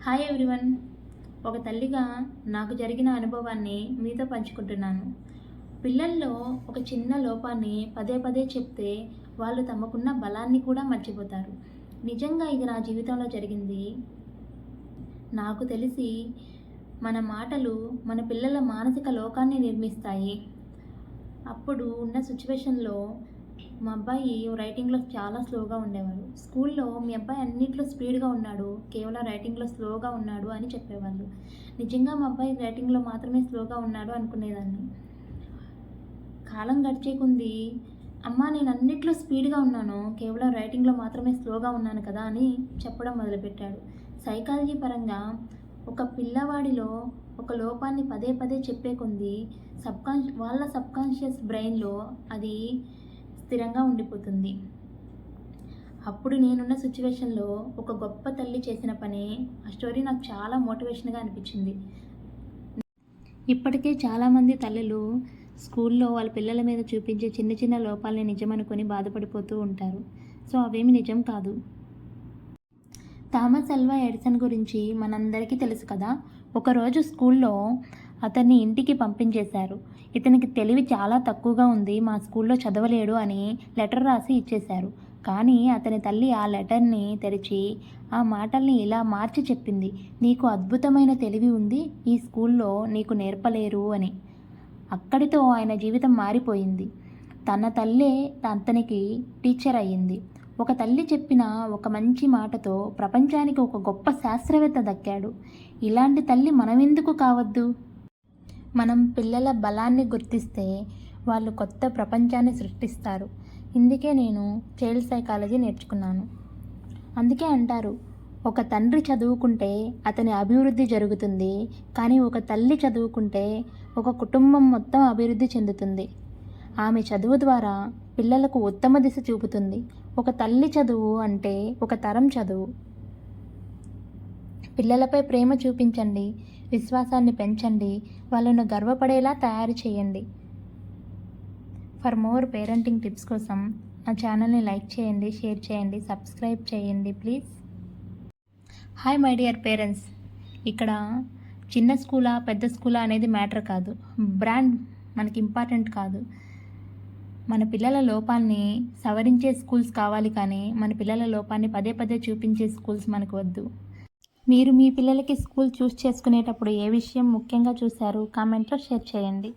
Hi everyone. ఒక తల్లిగా నాకు జరిగిన అనుభవాన్ని మీతో పంచుకుంటున్నాను. పిల్లల్లో ఒక చిన్న లోపాన్ని పదే పదే చెప్తే వాళ్ళు తమకున్న బలాన్ని కూడా మర్చిపోతారు. నిజంగా ఇది నా జీవితంలో జరిగింది. నాకు తెలిసి మన మాటలు మన పిల్లల మానసిక లోకాన్ని నిర్మిస్తాయి. అప్పుడు ఉన్న సిచ్యువేషన్లో మా అబ్బాయి రైటింగ్లో చాలా స్లోగా ఉండేవాడు. స్కూల్లో మీ అబ్బాయి అన్నిట్లో స్పీడ్గా ఉన్నాడు, కేవలం రైటింగ్లో స్లోగా ఉన్నాడు అని చెప్పేవాళ్ళు. నిజంగా మా అబ్బాయి రైటింగ్లో మాత్రమే స్లోగా ఉన్నాడు అనుకునేదాన్ని. కాలం గడిచే కొంది అమ్మ నేను అన్నిట్లో స్పీడ్గా ఉన్నాను, కేవలం రైటింగ్లో మాత్రమే స్లోగా ఉన్నాను కదా అని చెప్పడం మొదలుపెట్టాడు. సైకాలజీ పరంగా ఒక పిల్లవాడిలో ఒక లోపాన్ని పదే పదే చెప్పే కొంది వాళ్ళ సబ్కాన్షియస్ బ్రెయిన్లో అది స్థిరంగా ఉండిపోతుంది. అప్పుడు నేనున్న సిచ్యువేషన్లో ఒక గొప్ప తల్లి చేసిన పని, ఆ స్టోరీ నాకు చాలా మోటివేషన్గా అనిపించింది. ఇప్పటికే చాలామంది తల్లులు స్కూల్లో వాళ్ళ పిల్లల మీద చూపించే చిన్న చిన్న లోపాలని నిజమనుకొని బాధపడిపోతూ ఉంటారు. సో అవేమి నిజం కాదు. థామస్ అల్వా ఎడిసన్ గురించి మనందరికీ తెలుసు కదా. ఒకరోజు స్కూల్లో అతన్ని ఇంటికి పంపించేశారు. ఇతనికి తెలివి చాలా తక్కువగా ఉంది, మా స్కూల్లో చదవలేడు అని లెటర్ రాసి ఇచ్చేశారు. కానీ అతని తల్లి ఆ లెటర్ని తెరిచి ఆ మాటల్ని ఇలా మార్చి చెప్పింది, నీకు అద్భుతమైన తెలివి ఉంది, ఈ స్కూల్లో నీకు నేర్పలేరు అని. అక్కడితో ఆయన జీవితం మారిపోయింది. తన తల్లే అతనికి టీచర్ అయ్యింది. ఒక తల్లి చెప్పిన ఒక మంచి మాటతో ప్రపంచానికి ఒక గొప్ప శాస్త్రవేత్త దక్కాడు. ఇలాంటి తల్లి మనమెందుకు కావద్దు? మనం పిల్లల బలాన్ని గుర్తిస్తే వాళ్ళు కొత్త ప్రపంచాన్ని సృష్టిస్తారు. ఇందుకే నేను చైల్డ్ సైకాలజీ నేర్చుకున్నాను. అందుకే అంటారు, ఒక తండ్రి చదువుకుంటే అతని అభివృద్ధి జరుగుతుంది, కానీ ఒక తల్లి చదువుకుంటే ఒక కుటుంబం మొత్తం అభివృద్ధి చెందుతుంది. ఆమె చదువు ద్వారా పిల్లలకు ఉత్తమ దిశ చూపుతుంది. ఒక తల్లి చదువు అంటే ఒక తరం చదువు. పిల్లలపై ప్రేమ చూపించండి, విశ్వాసాన్ని పెంచండి, వాళ్ళను గర్వపడేలా తయారు చేయండి. ఫర్ మోర్ పేరెంటింగ్ టిప్స్ కోసం నా ఛానల్ని లైక్ చేయండి, షేర్ చేయండి, సబ్స్క్రైబ్ చేయండి please. Hi my dear parents. ఇక్కడ చిన్న స్కూలా పెద్ద స్కూలా అనేది మ్యాటర్ కాదు, బ్రాండ్ మనకి ఇంపార్టెంట్ కాదు. మన పిల్లల లోపాన్ని సవరించే స్కూల్స్ కావాలి, కానీ మన పిల్లల లోపాన్ని పదే పదే చూపించే స్కూల్స్ మనకు వద్దు. మీరు మీ పిల్లలకి స్కూల్ చూస్ చేసుకునేటప్పుడు ఏ విషయం ముఖ్యంగా చూశారు కామెంట్లో షేర్ చేయండి.